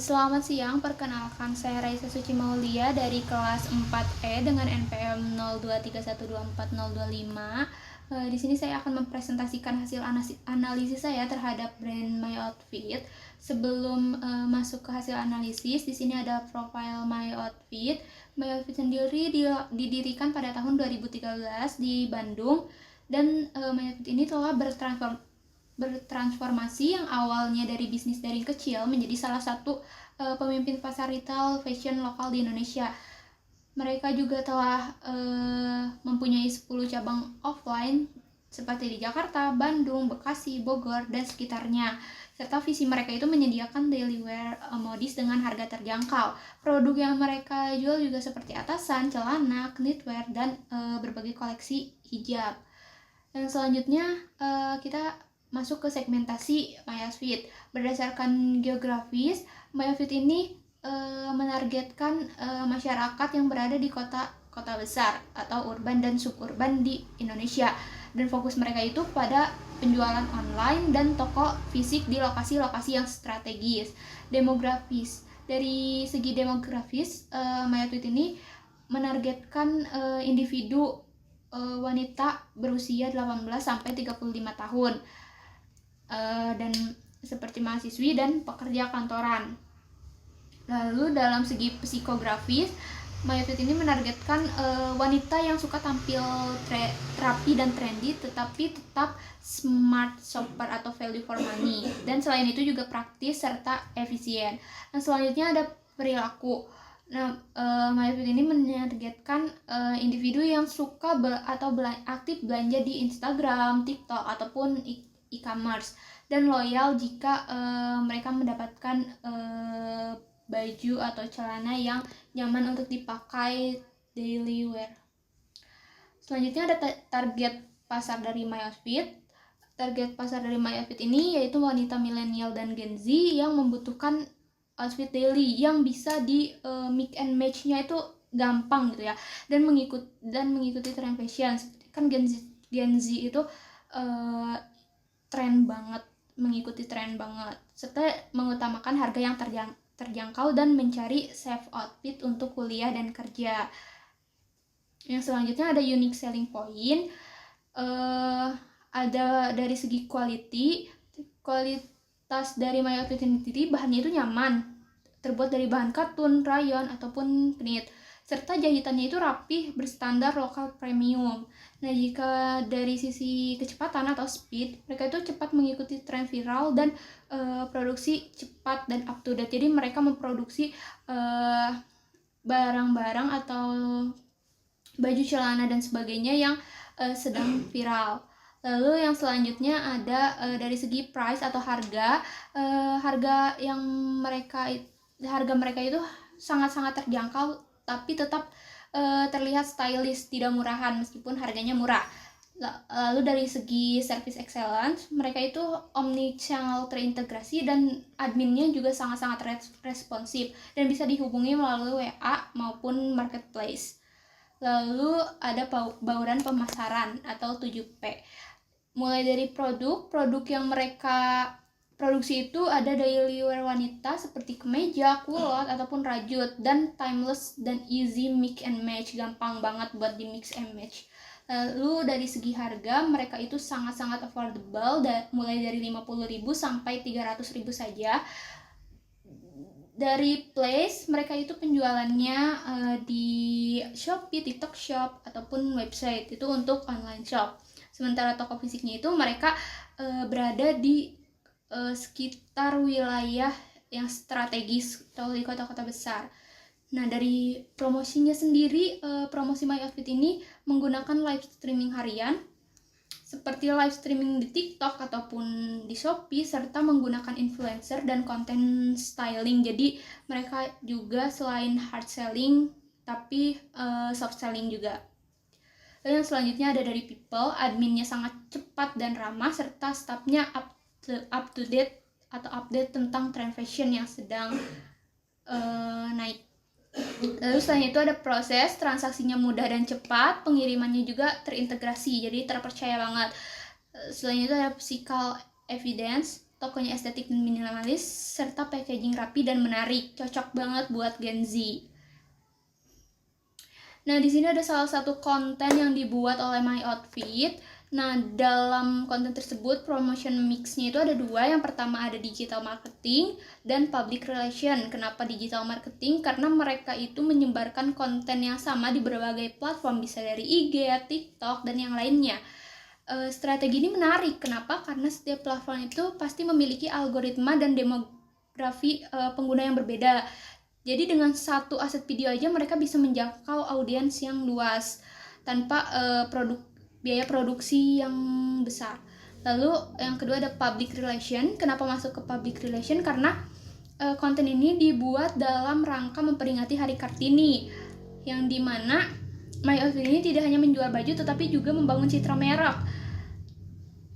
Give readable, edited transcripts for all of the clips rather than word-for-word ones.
Selamat siang, perkenalkan saya Raisa Suci Maulia dari kelas 4E dengan NPM 0231240025. Di sini saya akan mempresentasikan hasil analisis saya terhadap brand My Outfit. Sebelum masuk ke hasil analisis, di sini ada profil My Outfit. My Outfit sendiri didirikan pada tahun 2013 di Bandung, dan My Outfit ini telah bertransformasi yang awalnya dari bisnis dari kecil menjadi salah satu pemimpin pasar retail fashion lokal di Indonesia. Mereka juga telah mempunyai 10 cabang offline seperti di Jakarta, Bandung, Bekasi, Bogor, dan sekitarnya. Serta visi mereka itu menyediakan daily wear modis dengan harga terjangkau. Produk yang mereka jual juga seperti atasan, celana, knitwear, dan berbagai koleksi hijab. Dan selanjutnya kita masuk ke segmentasi My Outfit. Berdasarkan geografis, My Outfit ini menargetkan masyarakat yang berada di kota besar atau urban dan suburban di Indonesia, dan fokus mereka itu pada penjualan online dan toko fisik di lokasi-lokasi yang strategis. Demografis, dari segi demografis, My Outfit ini menargetkan individu wanita berusia 18 sampai 35 tahun, dan seperti mahasiswi dan pekerja kantoran. Lalu dalam segi psikografis, My Outfit ini menargetkan wanita yang suka tampil rapi dan trendy, tetapi tetap smart shopper atau value for money, dan selain itu juga praktis serta efisien. Nah, selanjutnya ada perilaku. Nah, My Outfit ini menargetkan individu yang suka aktif belanja di Instagram, TikTok, ataupun e-commerce, dan loyal jika mereka mendapatkan baju atau celana yang nyaman untuk dipakai daily wear. Selanjutnya ada target pasar dari My Outfit. Target pasar dari My Outfit ini yaitu wanita milenial dan Gen Z yang membutuhkan outfit daily yang bisa di mix and match-nya itu gampang gitu ya, dan mengikuti tren fashion. Kan Gen Z itu tren banget, mengikuti tren banget, serta mengutamakan harga yang terjangkau dan mencari safe outfit untuk kuliah dan kerja. Yang selanjutnya ada unique selling point. Ada dari segi kualitas dari My Outfit sendiri, bahannya itu nyaman, terbuat dari bahan katun, rayon, ataupun knit, serta jahitannya itu rapih, berstandar lokal premium. Nah, jika dari sisi kecepatan atau speed, mereka itu cepat mengikuti tren viral dan produksi cepat dan up to date. Jadi mereka memproduksi barang-barang atau baju, celana, dan sebagainya yang sedang viral. Lalu yang selanjutnya ada dari segi price atau harga. Harga mereka itu sangat-sangat terjangkau, tapi tetap terlihat stylish, tidak murahan meskipun harganya murah. Lalu dari segi service excellence, mereka itu omni-channel terintegrasi dan adminnya juga sangat-sangat responsif dan bisa dihubungi melalui WA maupun marketplace. Lalu ada bauran pemasaran atau 7P. Mulai dari produk yang mereka produksi itu ada daily wear wanita seperti kemeja, kulot, ataupun rajut, dan timeless dan easy mix and match, gampang banget buat di mix and match. Lalu dari segi harga, mereka itu sangat-sangat affordable, mulai dari 50.000 sampai 300.000 saja. Dari place, mereka itu penjualannya di Shopee, TikTok Shop, ataupun website, itu untuk online shop. Sementara toko fisiknya itu mereka berada di sekitar wilayah yang strategis atau di kota-kota besar. Nah, dari promosinya sendiri, promosi My Outfit ini menggunakan live streaming harian seperti live streaming di TikTok ataupun di Shopee, serta menggunakan influencer dan konten styling. Jadi mereka juga selain hard selling tapi soft selling juga. Lalu yang selanjutnya ada dari people. Adminnya sangat cepat dan ramah, serta staffnya up to date atau update tentang trend fashion yang sedang naik. Lalu selain itu ada proses, transaksinya mudah dan cepat, pengirimannya juga terintegrasi, jadi terpercaya banget. Selain itu ada physical evidence. tokonya estetik dan minimalis, serta packaging rapi dan menarik. Cocok banget buat Gen Z. Nah, di sini ada salah satu konten yang dibuat oleh My Outfit. Nah, dalam konten tersebut promotion mix-nya itu ada dua. Yang pertama ada digital marketing dan public relation. Kenapa digital marketing? Karena mereka itu menyebarkan konten yang sama di berbagai platform, bisa dari IG, TikTok, dan yang lainnya. Strategi ini menarik. Kenapa? Karena setiap platform itu pasti memiliki algoritma dan demografi pengguna yang berbeda. Jadi dengan satu aset video aja mereka bisa menjangkau audiens yang luas tanpa biaya produksi yang besar. Lalu yang kedua ada public relation. Kenapa masuk ke public relation? Karena konten ini dibuat dalam rangka memperingati Hari Kartini, yang dimana My Outfit ini tidak hanya menjual baju tetapi juga membangun citra merek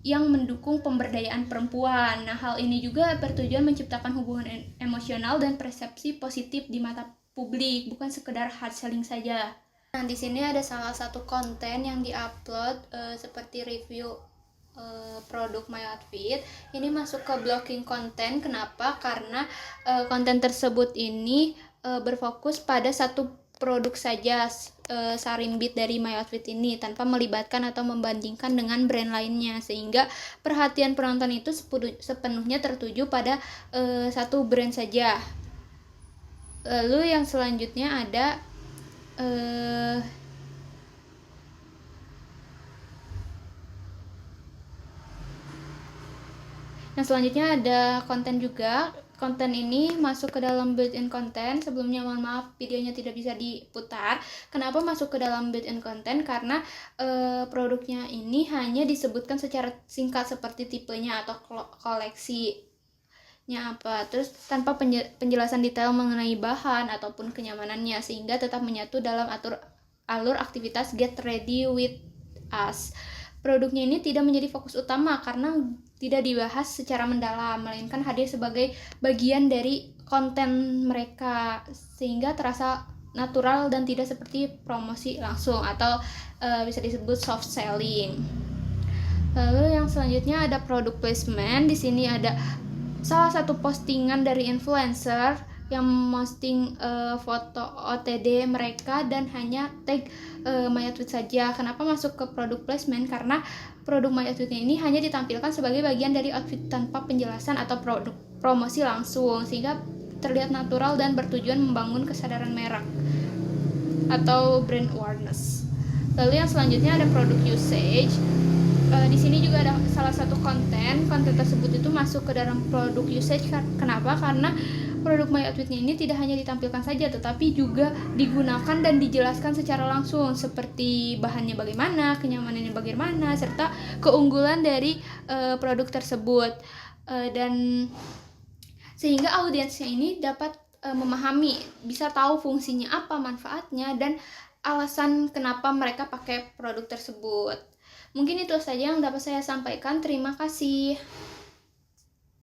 yang mendukung pemberdayaan perempuan. Nah, hal ini juga bertujuan menciptakan hubungan emosional dan persepsi positif di mata publik, bukan sekedar hard selling saja. Nah, di sini ada salah satu konten yang diupload seperti review produk My Outfit. Ini masuk ke blocking konten. Kenapa? Karena konten tersebut ini berfokus pada satu produk saja, sarimbit dari My Outfit ini, tanpa melibatkan atau membandingkan dengan brand lainnya, sehingga perhatian penonton itu sepenuhnya tertuju pada satu brand saja. Lalu yang selanjutnya ada konten juga. Konten ini masuk ke dalam built-in content. Sebelumnya mohon maaf videonya tidak bisa diputar. Kenapa masuk ke dalam built-in content? Karena produknya ini hanya disebutkan secara singkat seperti tipenya atau koleksinya apa. Terus tanpa penjelasan detail mengenai bahan ataupun kenyamanannya, sehingga tetap menyatu dalam alur aktivitas Get Ready With Us. Produknya ini tidak menjadi fokus utama karena tidak dibahas secara mendalam, melainkan hadir sebagai bagian dari konten mereka, sehingga terasa natural dan tidak seperti promosi langsung atau bisa disebut soft selling. Lalu yang selanjutnya ada product placement. Di sini ada salah satu postingan dari influencer yang posting foto OTD mereka dan hanya tag My Outfit saja. Kenapa masuk ke product placement? Karena produk My Outfit ini hanya ditampilkan sebagai bagian dari outfit tanpa penjelasan atau produk promosi langsung, sehingga terlihat natural dan bertujuan membangun kesadaran merek atau brand awareness. Lalu yang selanjutnya ada product usage. Di sini juga ada salah satu konten tersebut itu masuk ke dalam produk usage. Kenapa? Karena produk My Outfit ini tidak hanya ditampilkan saja, tetapi juga digunakan dan dijelaskan secara langsung, seperti bahannya bagaimana, kenyamanannya bagaimana, serta keunggulan dari produk tersebut. Dan sehingga audiensnya ini dapat memahami, bisa tahu fungsinya apa, manfaatnya, dan alasan kenapa mereka pakai produk tersebut. Mungkin itu saja yang dapat saya sampaikan. Terima kasih.